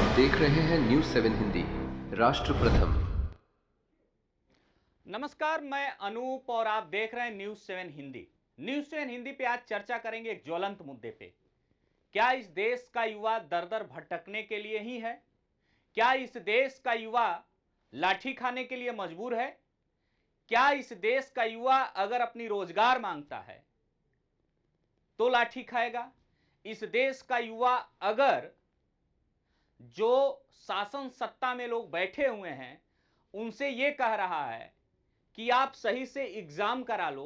आप देख रहे हैं न्यूज 7 हिंदी, राष्ट्र प्रथम। नमस्कार, मैं अनूप और आप देख रहे हैं न्यूज 7 हिंदी। न्यूज 7 हिंदी पे आज चर्चा करेंगे एक ज्वलंत मुद्दे पे। क्या इस देश का युवा दर दर भटकने के लिए ही है? क्या इस देश का युवा लाठी खाने के लिए मजबूर है? क्या इस देश का युवा अगर अपनी रोजगार मांगता है तो लाठी खाएगा? इस देश का युवा अगर जो शासन सत्ता में लोग बैठे हुए हैं उनसे यह कह रहा है कि आप सही से एग्जाम करा लो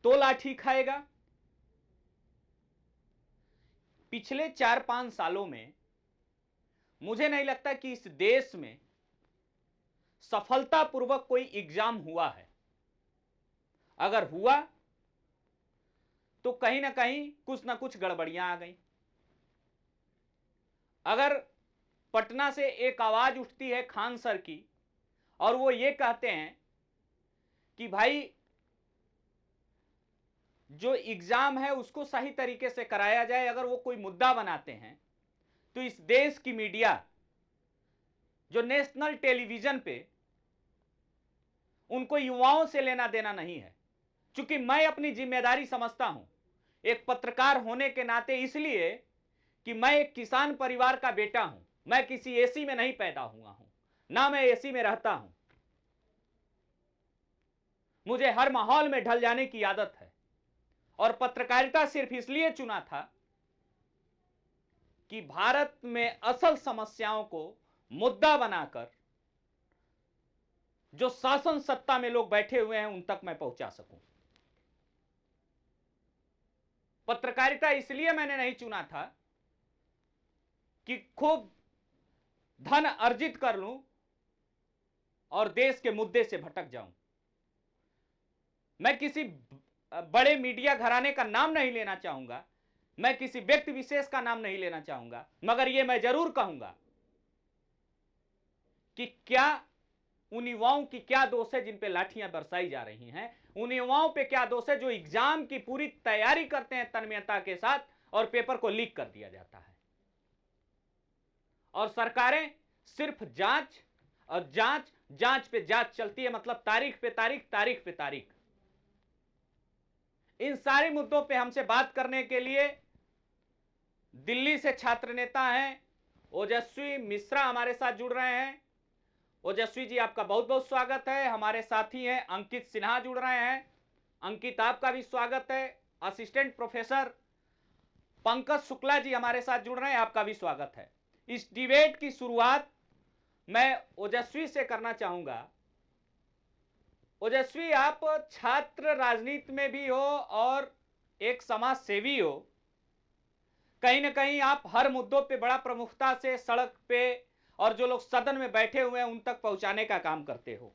तो लाठी खाएगा? पिछले 4-5 सालों में मुझे नहीं लगता कि इस देश में सफलतापूर्वक कोई एग्जाम हुआ है। अगर हुआ तो कहीं ना कहीं कुछ ना कुछ गड़बड़ियां आ गई। अगर पटना से एक आवाज उठती है खान सर की और वो ये कहते हैं कि भाई जो एग्जाम है उसको सही तरीके से कराया जाए, अगर वो कोई मुद्दा बनाते हैं तो इस देश की मीडिया जो नेशनल टेलीविजन पे, उनको युवाओं से लेना देना नहीं है। क्योंकि मैं अपनी जिम्मेदारी समझता हूं एक पत्रकार होने के नाते, इसलिए कि मैं एक किसान परिवार का बेटा हूं। मैं किसी एसी में नहीं पैदा हुआ हूं, ना मैं एसी में रहता हूं। मुझे हर माहौल में ढल जाने की आदत है और पत्रकारिता सिर्फ इसलिए चुना था कि भारत में असल समस्याओं को मुद्दा बनाकर जो शासन सत्ता में लोग बैठे हुए हैं उन तक मैं पहुंचा सकूं। पत्रकारिता इसलिए मैंने नहीं चुना था कि खूब धन अर्जित कर लूं और देश के मुद्दे से भटक जाऊं। मैं किसी बड़े मीडिया घराने का नाम नहीं लेना चाहूंगा, मैं किसी व्यक्ति विशेष का नाम नहीं लेना चाहूंगा, मगर यह मैं जरूर कहूंगा कि क्या उन युवाओं की क्या दोष है जिन पे लाठियां बरसाई जा रही हैं? उन युवाओं पे क्या दोष है जो एग्जाम की पूरी तैयारी करते हैं तन्मयता के साथ और पेपर को लीक कर दिया जाता है? और सरकारें सिर्फ जांच और जांच पे जांच चलती है, मतलब तारीख पे तारीख, तारीख पे तारीख। इन सारे मुद्दों पे हमसे बात करने के लिए दिल्ली से छात्र नेता हैं ओजस्वी मिश्रा हमारे साथ जुड़ रहे हैं। ओजस्वी जी, आपका बहुत बहुत स्वागत है। हमारे साथी हैं अंकित सिन्हा जुड़ रहे हैं। अंकित, आपका भी स्वागत है। असिस्टेंट प्रोफेसर पंकज शुक्ला जी हमारे साथ जुड़ रहे हैं, आपका भी स्वागत है। इस डिबेट की शुरुआत मैं ओजस्वी से करना चाहूंगा। ओजस्वी, आप छात्र राजनीति में भी हो और एक समाज सेवी हो। कहीं ना कहीं आप हर मुद्दों पे बड़ा प्रमुखता से सड़क पे और जो लोग सदन में बैठे हुए हैं उन तक पहुंचाने का काम करते हो।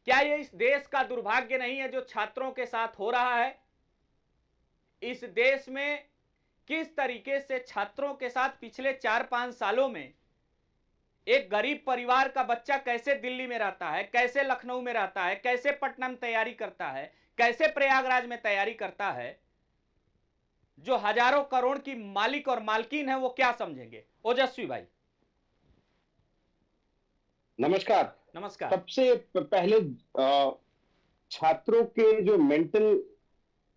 क्या ये इस देश का दुर्भाग्य नहीं है जो छात्रों के साथ हो रहा है? इस देश में किस तरीके से छात्रों के साथ पिछले 4-5 सालों में एक गरीब परिवार का बच्चा कैसे दिल्ली में रहता है, कैसे लखनऊ में रहता है, कैसे पटना में तैयारी करता है, कैसे प्रयागराज में तैयारी करता है, जो हजारों करोड़ की मालिक और मालकिन है, वो क्या समझेंगे? ओजस्वी भाई नमस्कार। नमस्कार। सबसे पहले छात्रों के जो मेंटल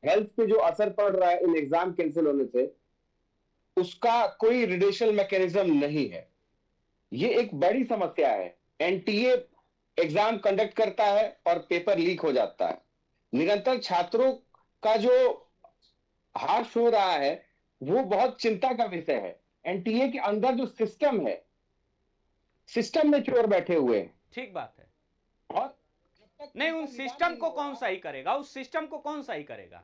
हेल्थ पे जो असर पड़ रहा है इन एग्जाम कैंसिल होने से, उसका कोई रिलेशन मैकेनिज्म नहीं है। ये एक बड़ी समस्या है। एनटीए एग्जाम कंडक्ट करता है और पेपर लीक हो जाता है। निरंतर छात्रों का जो हार्श हो रहा है वो बहुत चिंता का विषय है। एनटीए के अंदर जो सिस्टम है, सिस्टम में चोर बैठे हुए हैं। ठीक बात है। और नहीं, उन सिस्टम को कौन सही करेगा? उस सिस्टम को कौन सही करेगा?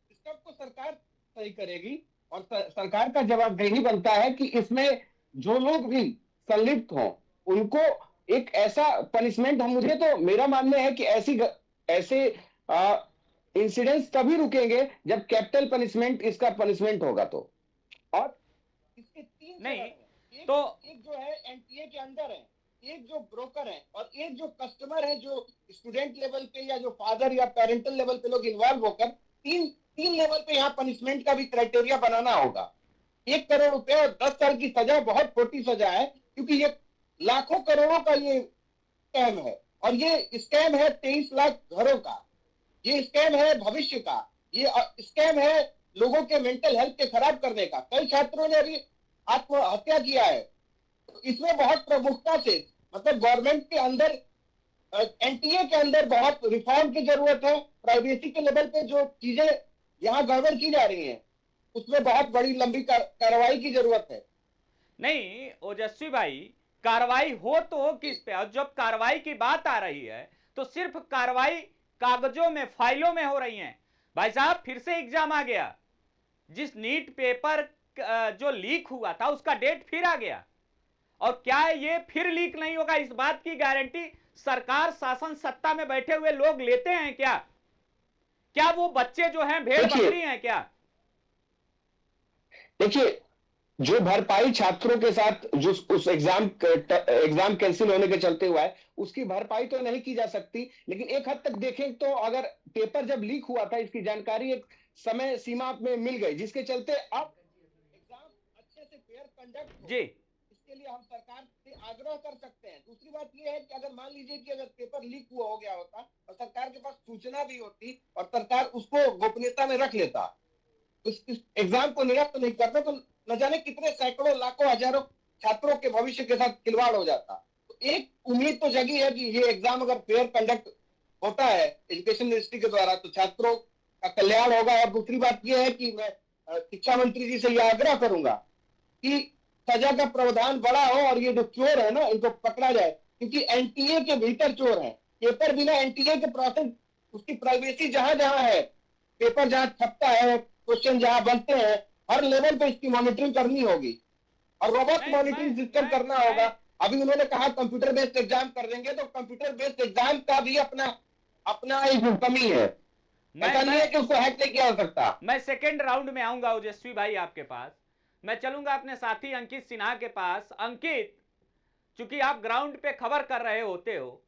सिस्टम को सरकार सही करेगी और सरकार का जवाब यही बनता है कि इसमें जो लोग भी संलिप्त हों उनको एक ऐसा पनिशमेंट, हम मुझे तो मेरा मानना है कि ऐसे इंसिडेंट्स तभी रुकेंगे जब कैपिटल पनिशमेंट इसका पनिशमेंट होगा। तो और इसके तीन नहीं चरण हैं। तो एक जो है एनटीए के अंदर है, एक जो ब्रोकर है और एक जो कस्टमर है, जो स्टूडेंट लेवल पे या जो फादर या पेरेंटल लेवल पे लोग इन्वॉल्व होकर तीन लेवल पे यहाँ पनिशमेंट का भी क्राइटेरिया बनाना होगा। 1 करोड़ रुपए और 10 साल की सजा बहुत छोटी सजा है, क्योंकि ये लाखों करोड़ों का ये स्कैम है, और ये स्कैम है 23 लाख घरों का, ये स्कैम है भविष्य का, ये स्कैम है लोगों के मेंटल हेल्थ के खराब करने का। कई छात्रों ने अभी आत्महत्या किया है। तो इसमें बहुत प्रमुखता से, मतलब गवर्नमेंट के अंदर, एनटीए के अंदर बहुत रिफॉर्म की जरूरत है। प्राइवेसी के लेवल पे जो चीजें यहाँ गड़बड़ की जा रही हैं, उसमें बहुत बड़ी लंबी कार्रवाई की जरूरत है। नहीं ओजस्वी भाई, कार्रवाई हो तो हो किस पे? और जब कार्रवाई की बात आ रही है तो सिर्फ कार्रवाई कागजों में, फाइलों में हो रही है। भाई साहब, फिर से एग्जाम आ गया। जिस नीट पेपर जो लीक हुआ था उसका डेट फिर आ गया, और क्या ये फिर लीक नहीं होगा, इस बात की गारंटी सरकार, शासन सत्ता में बैठे हुए लोग लेते हैं क्या? क्या वो बच्चे जो हैं भेड़ बकरी हैं क्या? देखिए, जो भरपाई छात्रों के साथ जो उस एग्जाम कैंसिल होने के चलते हुआ है, उसकी भरपाई तो नहीं की जा सकती, लेकिन एक हद तक देखें तो अगर पेपर जब लीक हुआ था, इसकी जानकारी एक समय सीमा में मिल गई, जिसके चलते अब एग्जाम अच्छे से फेयर कंडक्ट जी, इसके लिए हम सरकार से आग्रह कर सकते हैं। दूसरी बात यह है कि अगर मान लीजिए कि अगर पेपर लीक हुआ हो गया होता और सरकार के पास सूचना भी होती और सरकार उसको गोपनीयता में रख लेता, इस एग्जाम को निरस्त नहीं करता, तो न जाने कितने सैकड़ों लाखों हजारों छात्रों के भविष्य के साथ खिलवाड़ हो जाता। तो एक उम्मीद तो जगी है कि ये एग्जाम अगर फेयर कंडक्ट होता है एजुकेशन मिनिस्ट्री के द्वारा, तो छात्रों का कल्याण होगा। और दूसरी बात यह है कि मैं शिक्षा मंत्री जी से यह आग्रह करूंगा कि सजा का प्रावधान बड़ा हो और ये जो चोर है ना, इनको पकड़ा जाए, क्योंकि एनटीए के भीतर चोर है। पेपर बिना एनटीए के प्रोसेस, उसकी प्राइवेसी जहां जहां है, पेपर जहां छपता है, क्वेश्चन जहां बनते हैं, हर लेवल पे इसकी मॉनिटरिंग करनी होगी और रोबोट मॉनिटरिंग सिस्टम करना होगा। अभी उन्होंने कहा कंप्यूटर बेस्ड एग्जाम कर देंगे, तो कंप्यूटर बेस्ड एग्जाम का भी अपना एक कमी है। ऐसा नहीं है कि उसको हैक नहीं किया जा सकता। मैं सेकेंड राउंड में आऊंगा ओजस्वी भाई आपके पास। मैं चलूंगा अपने साथी अंकित सिन्हा के पास। अंकित, चूंकि आप ग्राउंड पे खबर कर रहे होते हो,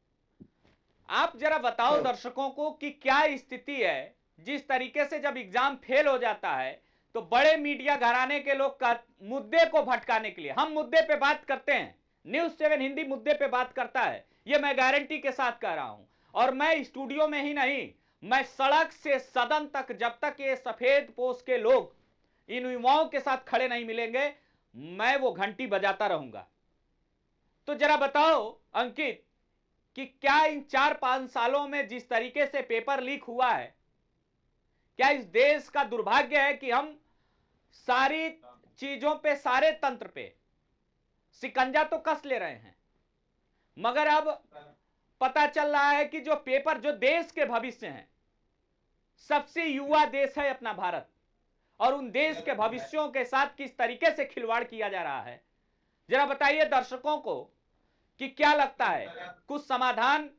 आप जरा बताओ दर्शकों को कि क्या स्थिति है। जिस तरीके से जब एग्जाम फेल हो जाता है तो बड़े मीडिया घराने के लोग का मुद्दे को भटकाने के लिए, हम मुद्दे पे बात करते हैं, न्यूज़ 7 हिंदी मुद्दे पे बात करता है, ये मैं गारंटी के साथ कह रहा हूं। और मैं स्टूडियो में ही नहीं, मैं सड़क से सदन तक, जब तक ये सफेद पोश के लोग इन युवाओं के साथ खड़े नहीं मिलेंगे, मैं वो घंटी बजाता रहूंगा। तो जरा बताओ अंकित कि क्या इन 4-5 सालों में जिस तरीके से पेपर लीक हुआ है, क्या इस देश का दुर्भाग्य है कि हम सारी चीजों पे, सारे तंत्र पे शिकंजा तो कस ले रहे हैं, मगर अब पता चल रहा है कि जो पेपर, जो देश के भविष्य हैं, सबसे युवा देश है अपना भारत, और उन देश के भविष्यों के साथ किस तरीके से खिलवाड़ किया जा रहा है। जरा बताइए दर्शकों को कि क्या लगता है, कुछ समाधान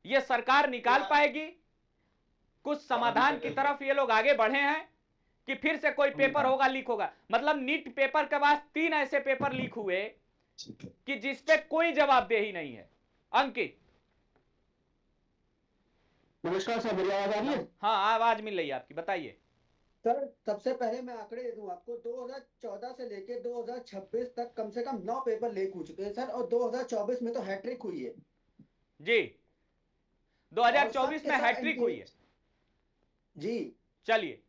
ये सरकार निकाल पाएगी? कुछ समाधान की तरफ ये लोग आगे बढ़े हैं कि फिर से कोई पेपर होगा, लीक होगा? मतलब नीट पेपर के बाद 3 ऐसे पेपर लीक हुए कि जिसपे कोई जवाबदेही नहीं है। अंकित, नमस्कार सर, मेरी आवाज आ रही है? हाँ, आवाज मिल रही है आपकी, बताइए। सर, सबसे पहले मैं आंकड़े दे दूं आपको। 2014 से लेके 2026 तक कम से कम 9 पेपर लीक हो चुके हैं सर, और 2024 में तो हैट्रिक हुई है जी, 2024 में हैट्रिक हुई है जी। चलिए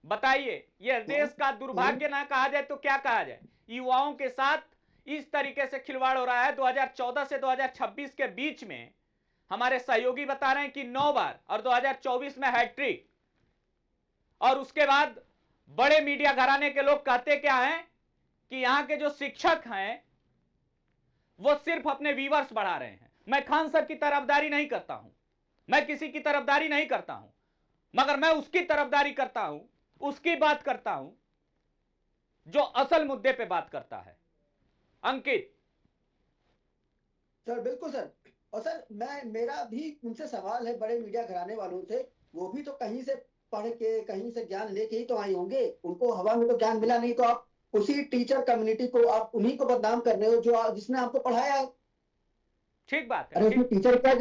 बताइए, ये देश का दुर्भाग्य ना कहा जाए तो क्या कहा जाए? युवाओं के साथ इस तरीके से खिलवाड़ हो रहा है। 2014 से 2026 के बीच में हमारे सहयोगी बता रहे हैं कि 9 बार, और 2024 में हैट्रिक। और उसके बाद बड़े मीडिया घराने के लोग कहते क्या हैं कि यहां के जो शिक्षक हैं वो सिर्फ अपने व्यूअर्स बढ़ा रहे हैं। मैं खान सर की तरफदारी नहीं करता हूं, मैं किसी की तरफदारी नहीं करता हूं, मगर मैं उसकी तरफदारी करता हूं, उसकी बात करता हूं जो असल मुद्दे पे बात करता है। अंकित सर बिल्कुल सर। और सर, मेरा भी उनसे सवाल है, बड़े मीडिया घराने वालों से। वो भी तो कहीं से पढ़ के, कहीं से ज्ञान लेके ही तो आए होंगे। उनको हवा में तो ज्ञान मिला नहीं, तो आप उसी टीचर कम्युनिटी को, आप उन्हीं को बदनाम कर रहे हो जो जिसने आपको पढ़ाया। ठीक बात है। अरे उसमें टीचर क्या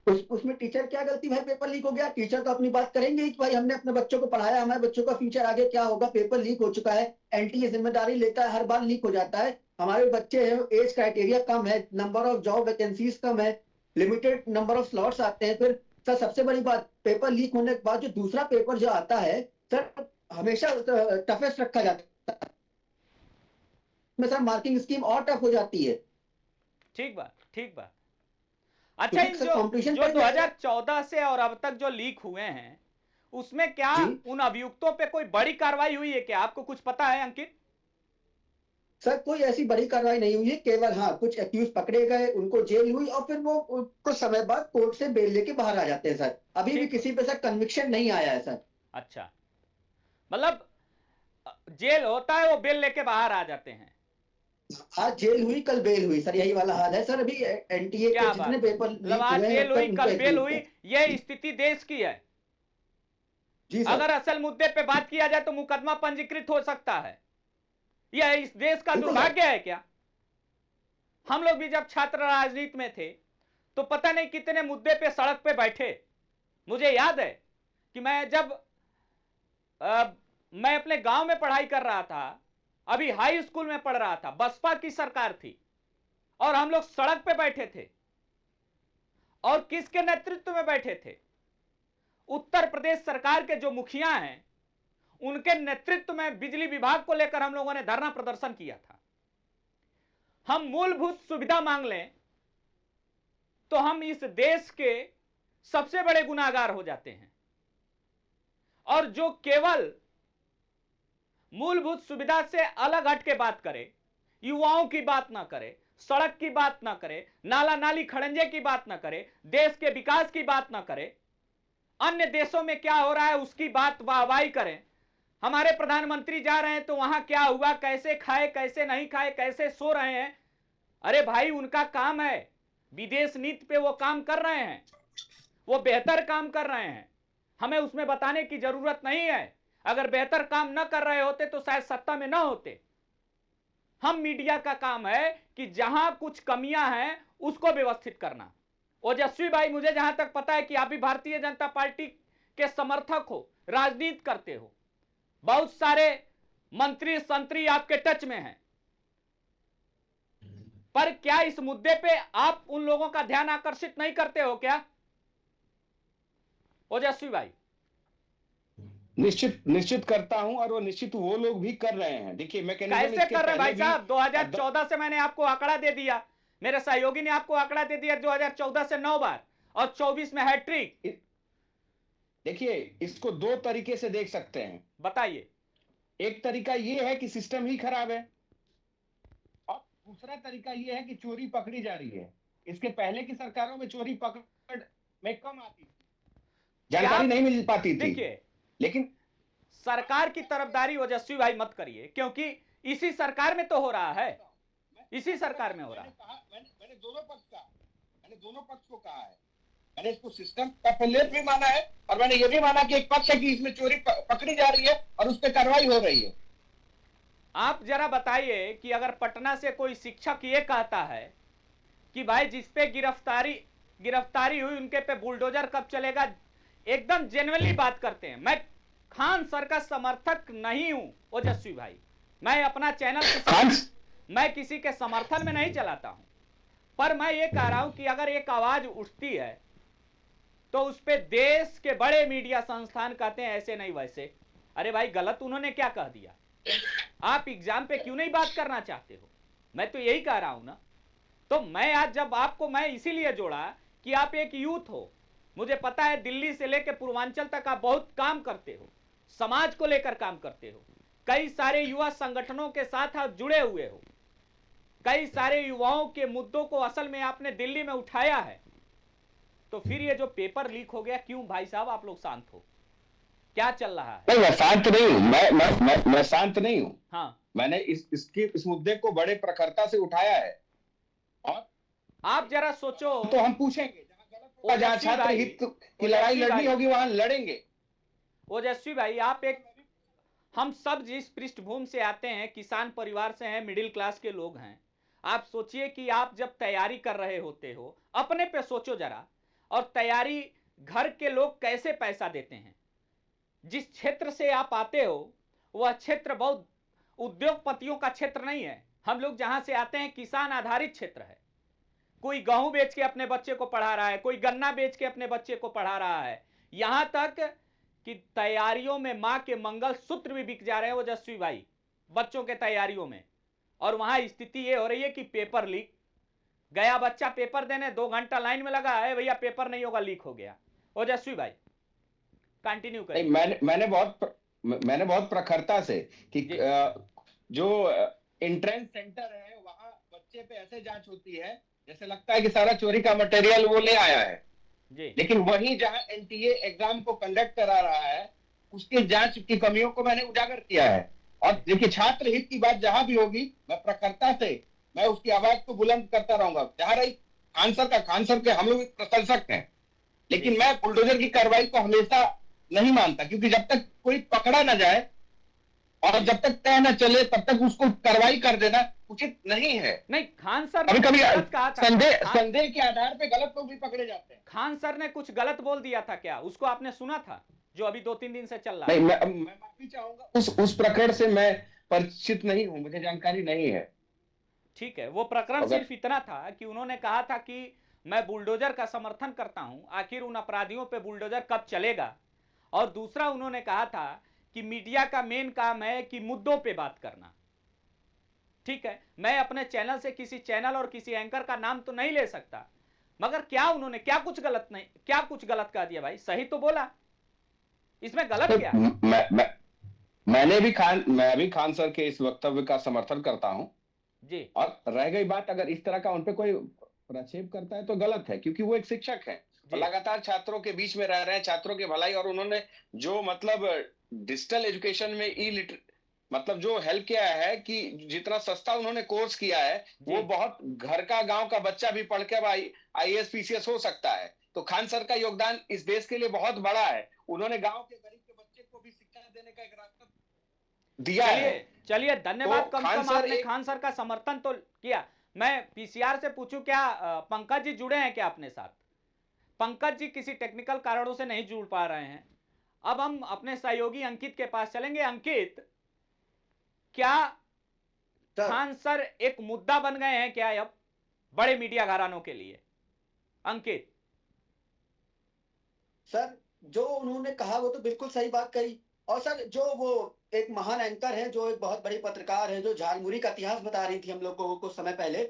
उसमें टीचर क्या गलती, भाई पेपर लीक हो गया, टीचर तो अपनी बात करेंगे ही कि भाई हमने अपने बच्चों को पढ़ाया, हमारे बच्चों का फ्यूचर आगे क्या होगा, पेपर लीक हो चुका है, एनटीए जिम्मेदारी लेता है, हर बार लीक हो जाता है, हमारे बच्चे हैं, एज क्राइटेरिया कम है, नंबर ऑफ जॉब वैकेंसीज कम है, लिमिटेड नंबर ऑफ स्लॉट्स आते हैं। फिर सर सबसे बड़ी बात, पेपर लीक होने के बाद जो दूसरा पेपर जो आता है सर, हमेशा टफेस्ट रखा जाता है, में सर मार्किंग स्कीम और टफ हो जाती है। ठीक बात, ठीक बात। अच्छा, इन सर जो कंपटीशन 2014 से और अब तक जो लीक हुए हैं, उसमें क्या जी? उन अभियुक्तों पे कोई बड़ी कार्रवाई हुई है क्या? आपको कुछ पता है अंकित? सर कोई ऐसी बड़ी कार्रवाई नहीं हुई है, केवल हाँ कुछ एक्यूज पकड़े गए, उनको जेल हुई और फिर वो कुछ समय बाद कोर्ट से बेल लेके बाहर आ जाते हैं सर। अभी भी ठीक। किसी पे सर कन्विक्शन नहीं आया है सर। अच्छा, मतलब जेल होता है, वो बेल लेके बाहर आ जाते हैं। आज जेल हुई कल बेल हुई सर, यही वाला हाल है सर। अभी एनटीए क्या के बात जितने है, पेपर मतलब लीक आज हुए हैं जेल अब हुई तक उनको कल बेल एक्यूज हुई, है। ये स्थिति देश की है। जी सर। अगर असल मुद्दे पे बात किया जाए तो मुकदमा पंजीकृत हो सकता है। यह इस देश का बिल्कुल दुर्भाग्य है क्या? हम लोग भी जब छात्र राजनीति में थे तो पता नहीं कितने मुद्दे पे सड़क पे बैठे। मुझे याद है कि मैं जब मैं अपने गांव में पढ़ाई कर रहा था, अभी हाई स्कूल में पढ़ रहा था, बसपा की सरकार थी और हम लोग सड़क पे बैठे थे। और किसके नेतृत्व में बैठे थे? उत्तर प्रदेश सरकार के जो मुखिया हैं उनके नेतृत्व में बिजली विभाग को लेकर हम लोगों ने धरना प्रदर्शन किया था। हम मूलभूत सुविधा मांग लें तो हम इस देश के सबसे बड़े गुनाहगार हो जाते हैं। और जो केवल मूलभूत सुविधा से अलग हट के बात करे, युवाओं की बात ना करे, सड़क की बात ना करे, नाला नाली खड़ंजे की बात ना करे, देश के विकास की बात ना करे, अन्य देशों में क्या हो रहा है उसकी बात वाहवाही करें, हमारे प्रधानमंत्री जा रहे हैं तो वहां क्या हुआ, कैसे खाए कैसे नहीं खाए, कैसे सो रहे हैं। अरे भाई, उनका काम है, विदेश नीति पे वो काम कर रहे हैं, वो बेहतर काम कर रहे हैं, हमें उसमें बताने की जरूरत नहीं है। अगर बेहतर काम न कर रहे होते तो शायद सत्ता में न होते। हम मीडिया का काम है कि जहां कुछ कमियां हैं उसको व्यवस्थित करना। ओजस्वी भाई, मुझे जहां तक पता है कि आप भी भारतीय जनता पार्टी के समर्थक हो, राजनीति करते हो, बहुत सारे मंत्री संतरी आपके टच में हैं, पर क्या इस मुद्दे पे आप उन लोगों का ध्यान आकर्षित नहीं करते हो क्या ओजस्वी भाई? निश्चित करता हूं, और वो निश्चित वो लोग भी कर रहे हैं। देखिए मैकेनिज्म कैसे कर रहे हैं भाई साहब? 2014 से मैंने आपको आंकड़ा दे दिया, मेरे सहयोगी ने आपको आंकड़ा दे दिया, 2014 से 9 बार और 24 में हैट्रिक। देखिए, इसको दो तरीके से देख सकते हैं। बताइए। एक तरीका ये है कि सिस्टम ही खराब है, और दूसरा तरीका ये है कि चोरी पकड़ी जा रही है। इसके पहले की सरकारों में चोरी पकड़ में कम आती थी, जानकारी नहीं मिल पाती थी। देखिए, लेकिन सरकार की तरफदारी ओजस्वी भाई मत करिए, क्योंकि इसी सरकार में तो हो रहा है, इसी सरकार में हो रहा है। मैंने दोनों पक्ष को कहा है। मैंने इसको सिस्टम का फेलियर भी माना है, और मैंने ये भी माना कि एक पक्ष है कि इसमें चोरी पकड़ी जा रही है और उस पर कार्रवाई हो रही है। आप जरा बताइए कि अगर पटना से कोई शिक्षक ये कहता है कि भाई जिस पे गिरफ्तारी हुई उनके पे बुलडोजर कब चलेगा, एकदम जेन्युइनली बात करते हैं। मैं खान सर का समर्थक नहीं हूं ओजस्वी भाई, मैं अपना चैनल मैं किसी के समर्थन में नहीं चलाता हूं, पर मैं ये कह रहा हूं कि अगर एक आवाज उठती है तो उस पे देश के बड़े मीडिया संस्थान कहते हैं ऐसे नहीं वैसे। अरे भाई, गलत उन्होंने क्या कह दिया? आप एग्जाम पे क्यों नहीं बात करना चाहते हो? मैं तो यही कह रहा हूं ना। तो मैं आज जब आपको मैं इसीलिए जोड़ा कि आप एक यूथ हो, मुझे पता है दिल्ली से लेकर पूर्वांचल तक आप बहुत काम करते हो, समाज को लेकर काम करते हो, कई सारे युवा संगठनों के साथ आप जुड़े हुए हो, कई सारे युवाओं के मुद्दों को असल में आपने दिल्ली में उठाया है। तो फिर ये जो पेपर लीक हो गया, क्यों भाई साहब आप लोग शांत हो? क्या चल रहा है? नहीं, मैं शांत नहीं हूं, मैं शांत नहीं हूं। हाँ, मैंने इस मुद्दे को बड़े प्रखरता से उठाया है, और आप जरा सोचो। तो हम पूछेंगे, जहां छात्र हित की लड़ाई लड़नी होगी वहां लड़ेंगे। ओजस्वी भाई, हम सब जिस पृष्ठभूमि से आते हैं, किसान परिवार से हैं, मिडिल क्लास के लोग हैं। आप सोचिए कि आप जब तैयारी कर रहे होते हो, अपने पे सोचो जरा, और तैयारी घर के लोग कैसे पैसा देते हैं। जिस क्षेत्र से आप आते हो वह क्षेत्र बहुत उद्योगपतियों का क्षेत्र नहीं है। हम लोग जहां से आते हैं किसान आधारित क्षेत्र है। कोई गेहूं बेच के अपने बच्चे को पढ़ा रहा है, कोई गन्ना बेच के अपने बच्चे को पढ़ा रहा है, यहां तक कि तैयारियों में मां के मंगलसूत्र भी बिक जा रहे हैं ओजस्वी भाई, बच्चों के तैयारियों में। और वहां स्थिति ये हो रही है कि पेपर लीक, गया बच्चा पेपर देने 2 घंटा लाइन में लगा है, भैया पेपर नहीं होगा, लीक हो गया। ओजस्वी भाई कंटिन्यू करिए। मैंने बहुत प्रखरता से कि जी। जो एंट्रेंस सेंटर है वहां बच्चे पे ऐसे जांच होती है जैसे लगता है कि सारा चोरी का मटेरियल वो ले आया है जी। लेकिन वही जहां एनटीए एग्जाम को कंडक्ट करा रहा है उसकी जांच की कमियों को मैंने उजागर किया है। और देखिए छात्र हित की बात जहां भी होगी मैं प्रखरता से मैं उसकी आवाज को बुलंद करता रहूंगा। जहां रही खान सर के हम लोग प्रशंसक हैं, लेकिन मैं बुलडोजर की कार्रवाई को हमेशा नहीं मानता, क्योंकि जब तक कोई पकड़ा ना जाए और जब तक तय न चले तब तक उसको कार्रवाई कर देना उचित नहीं है। नहीं, खान सर कभी कभी गलत कहा था। संदेह के आधार पे गलत लोग भी पकड़े जाते हैं। खान सर ने कुछ गलत बोल दिया था क्या? उसको आपने सुना था जो अभी 2-3 दिन से चल रहा नहीं, है? मैं माफी चाहूंगा, उस प्रकरण से मैं परिचित नहीं हूं, मुझे जानकारी नहीं है। ठीक है, वो प्रकरण सिर्फ इतना था कि उन्होंने कहा था कि मैं बुलडोजर का समर्थन करता हूं, आखिर उन अपराधियों पे बुलडोजर कब चलेगा। और दूसरा उन्होंने कहा था कि मीडिया का मेन काम है कि मुद्दों पे बात करना। ठीक है, मैं अपने चैनल से किसी चैनल और किसी एंकर का नाम तो नहीं ले सकता, मगर क्या उन्होंने क्या कुछ गलत कह दिया भाई? सही तो बोला, इसमें गलत क्या है? मैं भी खान सर के इस वक्तव्य का समर्थन करता हूं जी। और रह गई बात, अगर इस तरह का उनपे कोई प्रक्षेप करता है तो गलत है, क्योंकि वो एक शिक्षक है और लगातार छात्रों के बीच में रह रहे हैं, छात्रों की भलाई। और उन्होंने जो मतलब डिजिटल एजुकेशन में मतलब जो हेल्प किया है कि जितना सस्ता उन्होंने कोर्स किया है वो बहुत घर का गांव का बच्चा भी पढ़ के अब आईएएस पीसीएस हो सकता है। तो खान सर का योगदान इस देश के लिए बहुत बड़ा है। उन्होंने गांव के गरीब के बच्चे को भी शिक्षा देने का एक रास्ता दिया है। चलिए धन्यवाद। तो कम से कम आपने खान सर का समर्थन तो किया। मैं पीसीआर से पूछूं, क्या पंकज जी जुड़े हैं क्या अपने साथ? पंकज जी किसी टेक्निकल कारणों से नहीं जुड़ पा रहे हैं। अब हम अपने सहयोगी अंकित के पास चलेंगे। अंकित, क्या खान सर एक मुद्दा बन गए हैं क्या अब बड़े मीडिया घरानों के लिए? अंकित सर, जो उन्होंने कहा वो तो बिल्कुल सही बात कही। और सर, जो वो एक महान एंकर है, जो एक बहुत बड़ी पत्रकार है, जो झालमुरी का इतिहास बता रही थी हम लोग को कुछ समय पहले,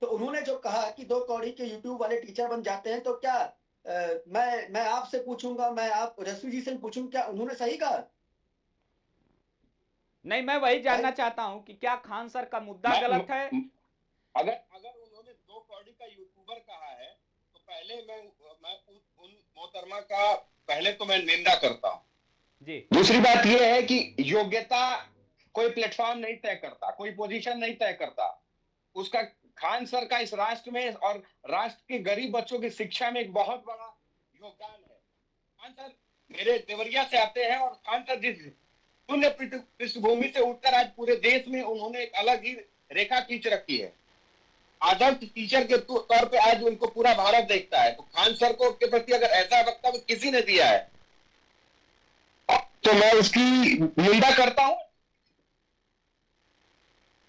तो उन्होंने जो कहा कि 2 कौड़ी के यूट्यूब वाले टीचर बन जाते हैं, तो क्या मैं आपसे पूछूंगा, मैं आप रश्मि जी से पूछूं, क्या उन्होंने सही कहा? नहीं, मैं वही जानना चाहता हूं कि क्या खान सर का मुद्दा गलत है? अगर उन्होंने 2 कौड़ी का यूट्यूबर कहा है तो पहले मैं उन मोहतरमा का पहले तो मैं निंदा करता हूं जी। दूसरी बात यह है कि योग्यता कोई प्लेटफॉर्म नहीं तय करता, कोई पोजीशन नहीं तय करता। उसका खान सर का इस राष्ट्र में और राष्ट्र के गरीब बच्चों की शिक्षा में एक बहुत बड़ा योगदान है। खान सर मेरे देवरिया से आते हैं और खान सर जिस शून्य पृष्ठभूमि से उठकर आज पूरे देश में उन्होंने एक अलग ही रेखा खींच रखी है। आदर्श टीचर के तौर पे आज उनको पूरा भारत देखता है। तो खान सर को के प्रति अगर ऐसा वक्तव्य किसी ने दिया है तो मैं उसकी निंदा करता हूं।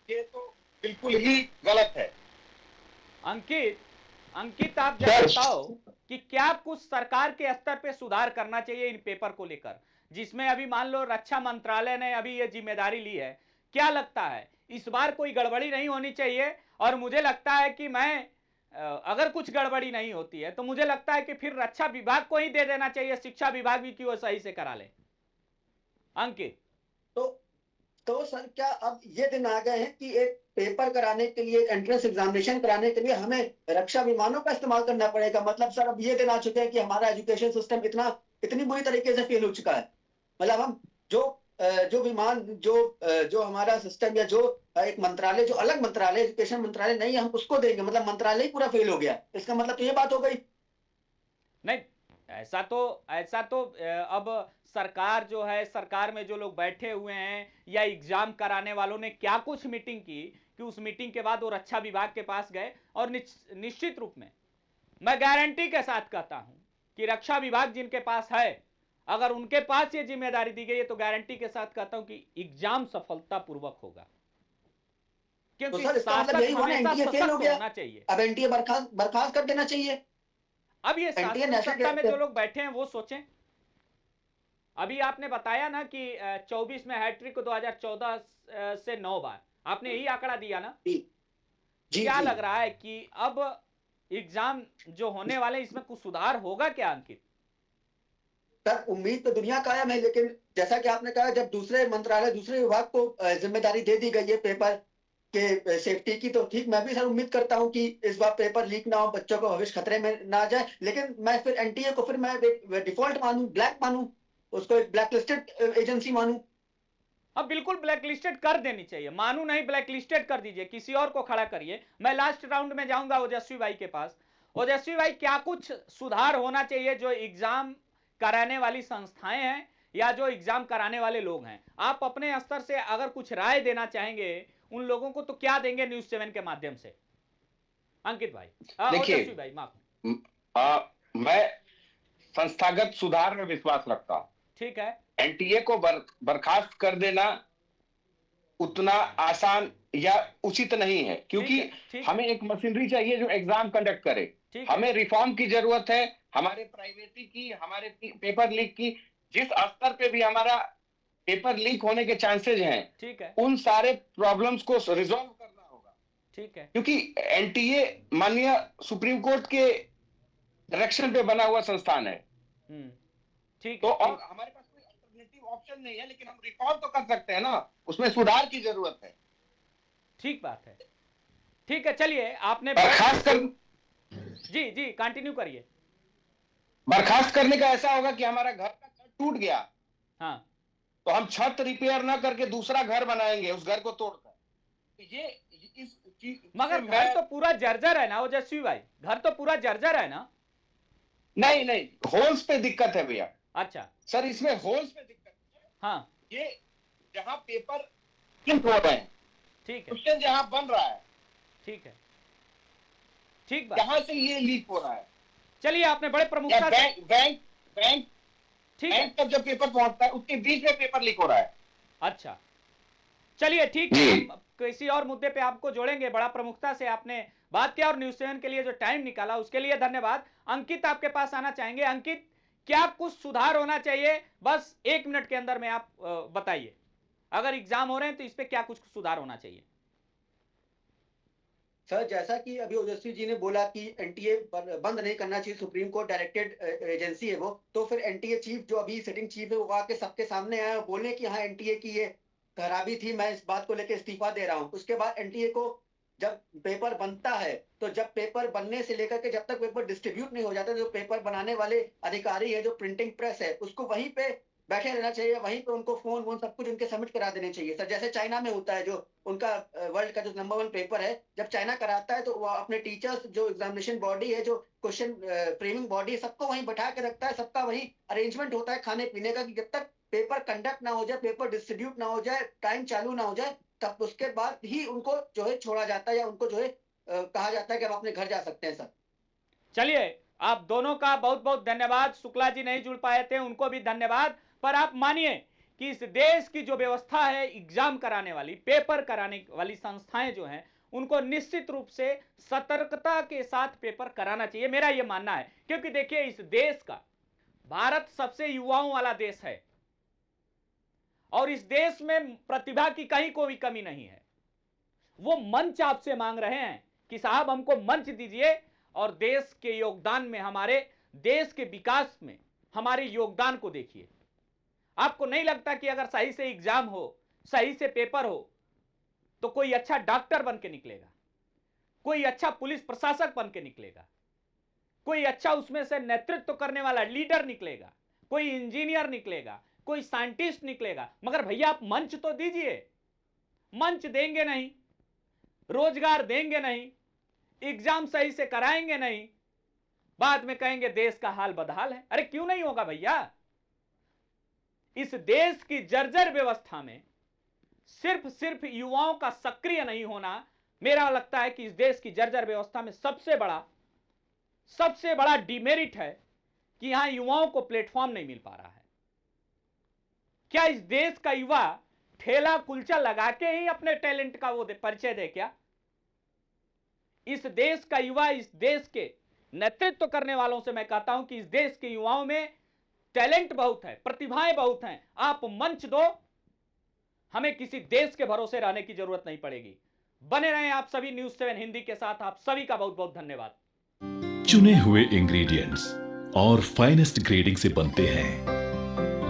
ये तो बिल्कुल ही गलत है। अंकित आप जरा बताओ कि क्या कुछ सरकार के स्तर पे सुधार करना चाहिए इन पेपर को लेकर, जिसमें अभी मान लो रक्षा मंत्रालय ने अभी ये जिम्मेदारी ली है। क्या लगता है इस बार कोई गड़बड़ी नहीं होनी चाहिए? और मुझे लगता है कि अगर कुछ गड़बड़ी नहीं होती है तो मुझे लगता है कि फिर रक्षा विभाग को ही दे देना चाहिए, शिक्षा विभाग भी क्यों सही से करा ले। अंकित तो सर, क्या अब ये दिन आ गए हैं कि एक पेपर कराने के लिए, एंट्रेंस एग्जामिनेशन कराने के लिए हमें रक्षा विमानों का इस्तेमाल करना पड़ेगा? मतलब सर, अब ये दिन आ चुके हैं कि हमारा एजुकेशन सिस्टम इतनी बुरी तरीके से फेल हो चुका है। मतलब हम जो विमान जो हमारा सिस्टम या जो एक मंत्रालय, जो अलग मंत्रालय, एजुकेशन मंत्रालय नहीं है, हम उसको देंगे, मतलब मंत्रालय ही पूरा फेल हो गया। इसका मतलब तो ये बात हो गई। नहीं, ऐसा तो अब सरकार जो है, सरकार में जो लोग बैठे हुए हैं या एग्जाम कराने वालों ने क्या कुछ मीटिंग की कि उस मीटिंग के बाद वो रक्षा विभाग के पास गए और निश्चित रूप में मैं गारंटी के साथ कहता हूं कि रक्षा विभाग जिनके पास है, अगर उनके पास ये जिम्मेदारी दी गई है तो गारंटी के साथ कहता हूं कि एग्जाम सफलतापूर्वक होगा, तो क्योंकि सर इसका मतलब शासक यही हुआ ना, हमेशा एनटीए फेल हो सशक्त गया, होना चाहिए। अब एनटीए बर्खास्त कर देना चाहिए। अब ये एनटीए शासन नेशनल सत्ता में जो लोग बैठे हैं वो सोचें। अभी आपने बताया ना कि 24 में हैट्रिक को 2014 से 9 बार, आपने यही आंकड़ा दिया ना। जी जी क्या जी। लग रहा है कि अब एग्जाम जो होने वाले हैं इसमें कुछ सुधार होगा क्या अंकित? सर उम्मीद तो दुनिया कायम है, लेकिन जैसा कि आपने कहा, जब दूसरे मंत्रालय दूसरे विभाग को जिम्मेदारी दे दी गई है पेपर के सेफ्टी की, तो ठीक, मैं भी सर उम्मीद करता हूं कि इस बार पेपर लीक ना हो, बच्चों का भविष्य खतरे में ना जाए। लेकिन मैं फिर एनटीए को फिर मैं डिफॉल्ट मानूं, ब्लैक मानूं, उसको एक ब्लैक लिस्टेड एजेंसी मानूं? अब बिल्कुल ब्लैक लिस्टेड कर देनी चाहिए, मानू नहीं, ब्लैक लिस्टेड कर दीजिए, किसी और को खड़ा करिए। मैं लास्ट राउंड में जाऊंगा ओजस्वी भाई के पास। ओजस्वी भाई, क्या कुछ सुधार होना चाहिए जो एग्जाम कराने वाली संस्थाएं हैं या जो एग्जाम कराने वाले लोग हैं? आप अपने स्तर से अगर कुछ राय देना चाहेंगे उन लोगों को तो क्या देंगे न्यूज 7 के माध्यम से? अंकित भाई, देखिए, ओजस्वी भाई माफ। मैं संस्थागत सुधार में विश्वास रखता हूं। ठीक है। एनटीए को बर्खास्त कर देना उतना आसान या उचित नहीं है, क्योंकि ठीक हमें एक मशीनरी चाहिए जो एग्जाम कंडक्ट करे। ठीक हमें रिफॉर्म की जरूरत है, हमारे प्राइवेसी की, हमारे पेपर लीक की। जिस स्तर पे भी हमारा पेपर लीक होने के चांसेस हैं, ठीक है। उन सारे प्रॉब्लम्स को रिजॉल्व करना होगा। ठीक है। क्योंकि एनटीए माननीय सुप्रीम कोर्ट के डायरेक्शन पे बना हुआ संस्थान है। ठीक तो है। और हमारे पास कोई अल्टरनेटिव ऑप्शन नहीं है, लेकिन हम रिफॉर्म तो कर सकते हैं ना, उसमें सुधार की जरूरत है। ठीक बात है। ठीक है, चलिए आपने बर्खास्त कर जी जी कंटिन्यू करिए। बर्खास्त करने का ऐसा होगा कि हमारा घर का छत टूट गया, हाँ, तो हम छत रिपेयर ना करके दूसरा घर बनाएंगे उस घर को तोड़कर। तो ये इस चीज मगर घर तो पूरा जर्जर है ना ओजस्वी भाई, घर तो पूरा जर्जर है ना? नहीं नहीं, होल्स पे दिक्कत है भैया। अच्छा सर, इसमें होल्स पे दिक्कत है। हाँ, ये जहां पेपर प्रिंट हो रहे हैं, ठीक है। क्वेश्चन जहां बन रहा है, ठीक है, ठीक बात। जहां से ये लीक हो रहा है, चलिए आपने बड़े प्रमुखता से बैंक ठीक है। तक जब पेपर पहुंचता है उसके बीच में पेपर लीक हो रहा है। अच्छा, चलिए ठीक है, हम किसी और मुद्दे पे आपको जोड़ेंगे। बड़ा प्रमुखता से आपने बात किया और न्यूज 7 के लिए जो टाइम निकाला उसके लिए धन्यवाद। अंकित आपके पास आना चाहेंगे। अंकित, क्या कुछ सुधार होना चाहिए? बस 1 मिनट के अंदर में आप बताइए, अगर एग्जाम हो रहे हैं तो इस पे क्या कुछ सुधार होना चाहिए? सर जैसा कि अभी ओजस्वी जी ने बोला कि एनटीए बंद नहीं करना चाहिए, सुप्रीम कोर्ट डायरेक्टेड एजेंसी है वो, तो फिर एनटीए चीफ जो अभी सिटिंग चीफ है वो आके सबके सामने आया बोले कि हाँ एनटीए की ये खराबी थी, मैं इस बात को लेकर इस्तीफा दे रहा हूँ। उसके बाद एनटीए को जब पेपर बनता है, तो जब पेपर बनने से लेकर के जब तक पेपर डिस्ट्रीब्यूट नहीं हो जाता, जो पेपर बनाने वाले अधिकारी है, जो प्रिंटिंग प्रेस है, उसको वहीं पे बैठे रहना चाहिए, वहीं पे उनको फोन वोन सब कुछ उनके सबमिट करा देने चाहिए। सर जैसे चाइना में होता है, जो उनका वर्ल्ड का जो नंबर 1 पेपर है, जब चाइना कराता है तो वो अपने टीचर्स, जो एग्जामिनेशन बॉडी है, जो क्वेश्चन फ्रेमिंग बॉडी है, सबको वहीं बैठा के रखता है, सबका वही अरेंजमेंट होता है खाने पीने का, कि जब तक पेपर कंडक्ट ना हो जाए, पेपर डिस्ट्रीब्यूट ना हो जाए, टाइम चालू ना हो जाए, तब उसके बाद ही उनको जो है छोड़ा जाता है, या उनको जो है कहा जाता है कि आप अपने घर जा सकते हैं। सर चलिए, आप दोनों का बहुत बहुत धन्यवाद। शुक्ला जी नहीं जुड़ पाए थे, उनको भी धन्यवाद। पर आप मानिए कि इस देश की जो व्यवस्था है, एग्जाम कराने वाली, पेपर कराने वाली संस्थाएं जो हैं, उनको निश्चित रूप से सतर्कता के साथ पेपर कराना चाहिए, मेरा यह मानना है। क्योंकि देखिए, इस देश का, भारत सबसे युवाओं वाला देश है और इस देश में प्रतिभा की कहीं कोई कमी नहीं है। वो मंच आपसे मांग रहे हैं कि साहब हमको मंच दीजिए और देश के योगदान में, हमारे देश के विकास में हमारे योगदान को देखिए। आपको नहीं लगता कि अगर सही से एग्जाम हो, सही से पेपर हो, तो कोई अच्छा डॉक्टर बन के निकलेगा, कोई अच्छा पुलिस प्रशासक बन के निकलेगा, कोई अच्छा उसमें से नेतृत्व करने वाला लीडर निकलेगा, कोई इंजीनियर निकलेगा, कोई साइंटिस्ट निकलेगा। मगर भैया आप मंच तो दीजिए। मंच देंगे नहीं, रोजगार देंगे नहीं, एग्जाम सही से कराएंगे नहीं, बाद में कहेंगे देश का हाल बदहाल है। अरे क्यों नहीं होगा भैया? इस देश की जर्जर व्यवस्था में सिर्फ युवाओं का सक्रिय नहीं होना, मेरा लगता है कि इस देश की जर्जर व्यवस्था में सबसे बड़ा सबसे बड़ा डिमेरिट है कि यहां युवाओं को प्लेटफॉर्म नहीं मिल पा रहा है। क्या इस देश का युवा ठेला कुलचा लगा के ही अपने टैलेंट का वो परिचय दे क्या? इस देश का युवा, इस देश के नेतृत्व करने वालों से मैं कहता हूं कि इस देश के युवाओं में टैलेंट बहुत है, प्रतिभाएं बहुत हैं। आप मंच दो, हमें किसी देश के भरोसे रहने की जरूरत नहीं पड़ेगी। बने रहें आप सभी न्यूज़ 7 हिंदी के साथ। आप सभी का बहुत बहुत धन्यवाद। चुने हुए इंग्रेडिएंट्स और फाइनेस्ट ग्रेडिंग से बनते हैं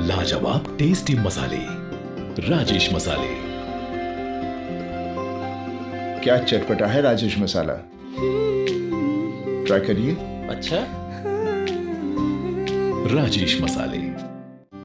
लाजवाब टेस्टी मसाले, राजेश मसाले। क्या चटपटा है राजेश मसाला, ट्राई करिए। अच्छा, राजेश मसाले।